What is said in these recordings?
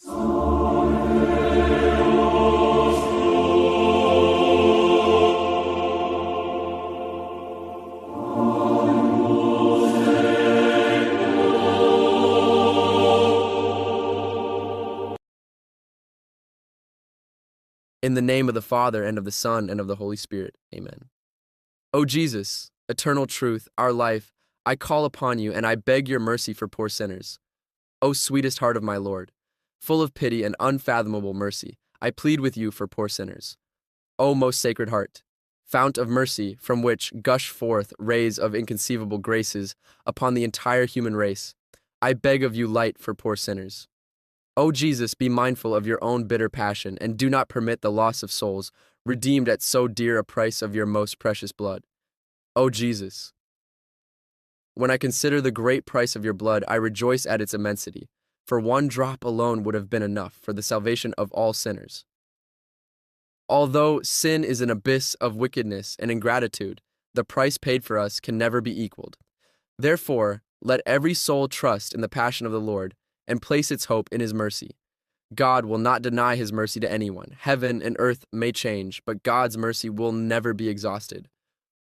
In the name of the Father, and of the Son, and of the Holy Spirit. Amen. O Jesus, eternal truth, our life, I call upon you, and I beg your mercy for poor sinners. O sweetest heart of my Lord, full of pity and unfathomable mercy, I plead with you for poor sinners. O most sacred heart, fount of mercy, from which gush forth rays of inconceivable graces upon the entire human race, I beg of you light for poor sinners. O Jesus, be mindful of your own bitter passion, and do not permit the loss of souls, redeemed at so dear a price of your most precious blood. O Jesus, when I consider the great price of your blood, I rejoice at its immensity, for one drop alone would have been enough for the salvation of all sinners. Although sin is an abyss of wickedness and ingratitude, the price paid for us can never be equaled. Therefore, let every soul trust in the passion of the Lord, and place its hope in his mercy. God will not deny his mercy to anyone. Heaven and earth may change, but God's mercy will never be exhausted.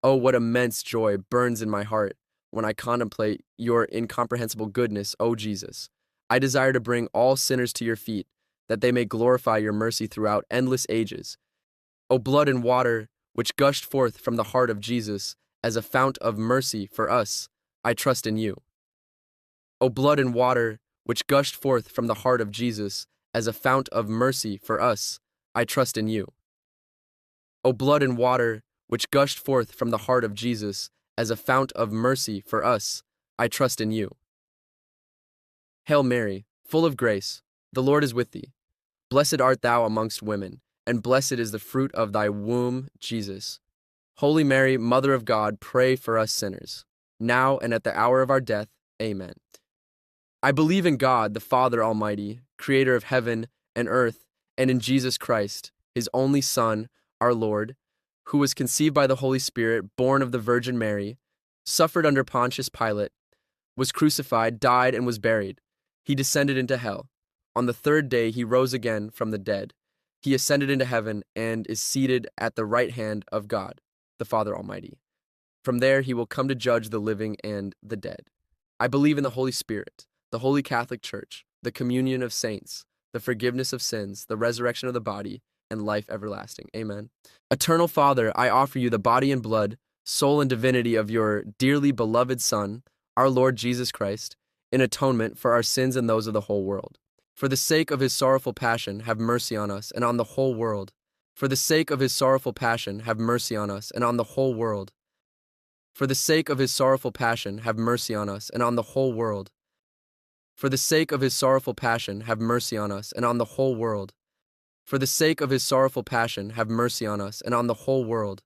Oh, what immense joy burns in my heart when I contemplate your incomprehensible goodness, O Jesus. I desire to bring all sinners to your feet, that they may glorify your mercy throughout endless ages. O blood and water, which gushed forth from the heart of Jesus as a fount of mercy for us, I trust in you. O blood and water, which gushed forth from the heart of Jesus as a fount of mercy for us, I trust in you. O blood and water, which gushed forth from the heart of Jesus as a fount of mercy for us, I trust in you. Hail Mary, full of grace, the Lord is with thee. Blessed art thou amongst women, and blessed is the fruit of thy womb, Jesus. Holy Mary, Mother of God, pray for us sinners, now and at the hour of our death. Amen. I believe in God, the Father Almighty, creator of heaven and earth, and in Jesus Christ, his only Son, our Lord, who was conceived by the Holy Spirit, born of the Virgin Mary, suffered under Pontius Pilate, was crucified, died, and was buried. He descended into hell. On the third day he rose again from the dead. He ascended into heaven and is seated at the right hand of God, the Father Almighty. From there he will come to judge the living and the dead. I believe in the Holy Spirit, the Holy Catholic Church, the communion of saints, the forgiveness of sins, the resurrection of the body, and life everlasting. Amen. Eternal Father, I offer you the body and blood, soul and divinity of your dearly beloved Son, our Lord Jesus Christ, in atonement for our sins and those of the whole world. For the sake of his sorrowful passion, have mercy on us and on the whole world. For the sake of his sorrowful passion, have mercy on us and on the whole world. For the sake of his sorrowful passion, have mercy on us and on the whole world. For the sake of his sorrowful passion, have mercy on us and on the whole world. For the sake of his sorrowful passion, have mercy on us and on the whole world.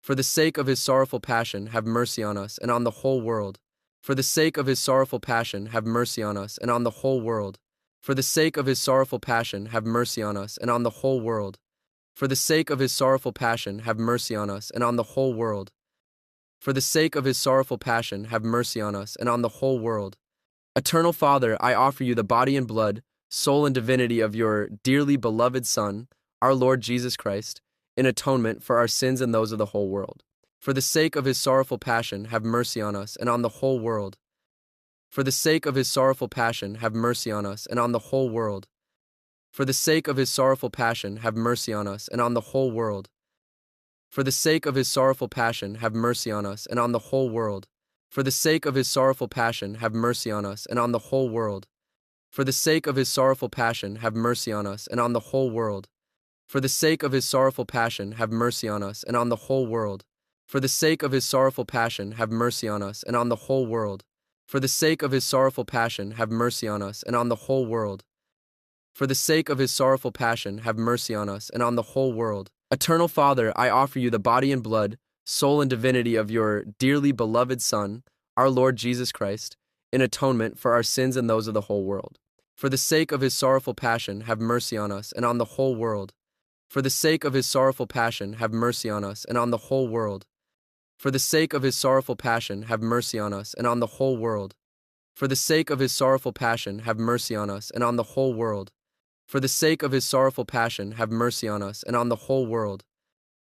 For the sake of his sorrowful passion, have mercy on us and on the whole world. For the sake of his sorrowful passion, have mercy on us and on the whole world. For the sake of his sorrowful passion, have mercy on us and on the whole world. For the sake of his sorrowful passion, have mercy on us and on the whole world. For the sake of his sorrowful passion, have mercy on us and on the whole world. Eternal Father, I offer you the body and blood, soul and divinity of your dearly beloved Son, our Lord Jesus Christ, in atonement for our sins and those of the whole world. For the sake of his sorrowful passion, have mercy on us and on the whole world. For the sake of his sorrowful passion, have mercy on us and on the whole world. For the sake of his sorrowful passion, have mercy on us and on the whole world. For the sake of his sorrowful passion, have mercy on us and on the whole world. For the sake of his sorrowful passion, have mercy on us and on the whole world. For the sake of his sorrowful passion, have mercy on us and on the whole world. For the sake of his sorrowful passion, have mercy on us and on the whole world. For the sake of his sorrowful passion, have mercy on us and on the whole world. For the sake of his sorrowful passion, have mercy on us and on the whole world. For the sake of his sorrowful passion, have mercy on us and on the whole world. Eternal Father, I offer you the body and blood, soul and divinity of your dearly beloved Son, our Lord Jesus Christ, in atonement for our sins and those of the whole world. For the sake of his sorrowful passion, have mercy on us and on the whole world. For the sake of his sorrowful passion, have mercy on us and on the whole world. For the sake of his sorrowful passion, have mercy on us and on the whole world. For the sake of his sorrowful passion, have mercy on us and on the whole world. For the sake of his sorrowful passion, have mercy on us and on the whole world.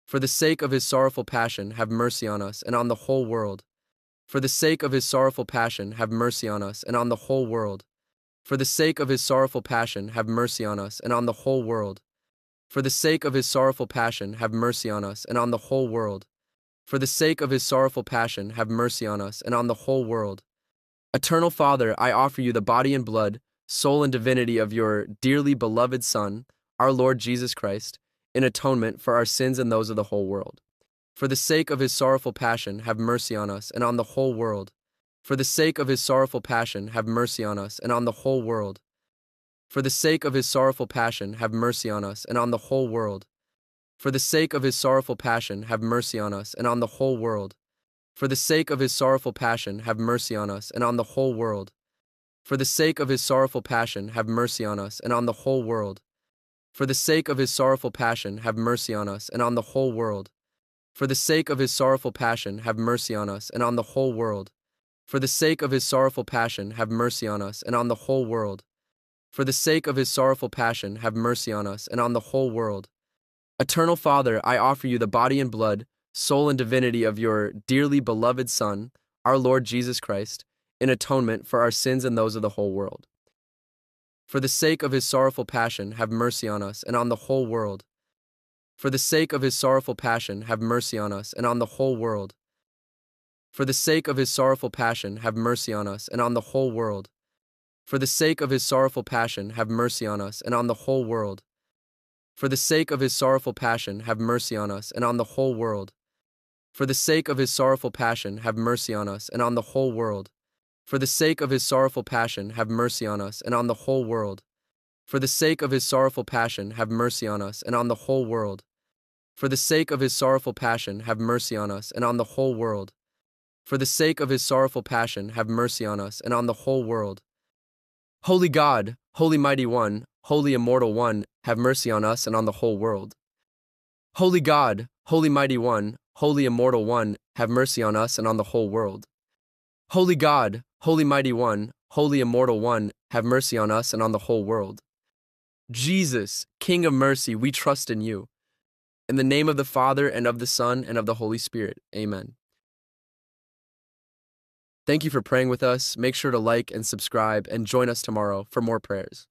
For the sake of his sorrowful passion, have mercy on us and on the whole world. For the sake of his sorrowful passion, have mercy on us and on the whole world. For the sake of his sorrowful passion, have mercy on us and on the whole world. For the sake of his sorrowful passion, have mercy on us and on the whole world. For the sake of his sorrowful passion, have mercy on us and on the whole world. Eternal Father, I offer you the body and blood, soul and divinity of your dearly beloved Son, our Lord Jesus Christ, in atonement for our sins and those of the whole world. For the sake of his sorrowful passion, have mercy on us and on the whole world. For the sake of his sorrowful passion, have mercy on us and on the whole world. For the sake of his sorrowful passion, have mercy on us and on the whole world. For the sake of his sorrowful passion, have mercy on us and on the whole world. For the sake of his sorrowful passion, have mercy on us and on the whole world. For the sake of his sorrowful passion, have mercy on us and on the whole world. For the sake of his sorrowful passion, have mercy on us and on the whole world. For the sake of his sorrowful passion, have mercy on us and on the whole world. For the sake of his sorrowful passion, have mercy on us and on the whole world. For the sake of his sorrowful passion, have mercy on us and on the whole world. Eternal Father, I offer you the body and blood, soul and divinity of your dearly beloved Son, our Lord Jesus Christ, in atonement for our sins and those of the whole world. For the sake of his sorrowful passion, have mercy on us and on the whole world. For the sake of his sorrowful passion, have mercy on us and on the whole world. For the sake of his sorrowful passion, have mercy on us and on the whole world. For the sake of his sorrowful passion, have mercy on us and on the whole world. For the sake of his sorrowful passion, have mercy on us and on the whole world. For the sake of his sorrowful passion, have mercy on us and on the whole world. For the sake of his sorrowful passion, have mercy on us and on the whole world. For the sake of his sorrowful passion, have mercy on us and on the whole world. For the sake of his sorrowful passion, have mercy on us and on the whole world. For the sake of his sorrowful passion, have mercy on us and on the whole world. Holy God, Holy Mighty One, Holy Immortal One, have mercy on us and on the whole world. Holy God, Holy Mighty One, Holy Immortal One, have mercy on us and on the whole world. Holy God, Holy Mighty One, Holy Immortal One, have mercy on us and on the whole world. Jesus, King of mercy, we trust in you. In the name of the Father, and of the Son, and of the Holy Spirit. Amen. Thank you for praying with us. Make sure to like and subscribe and join us tomorrow for more prayers.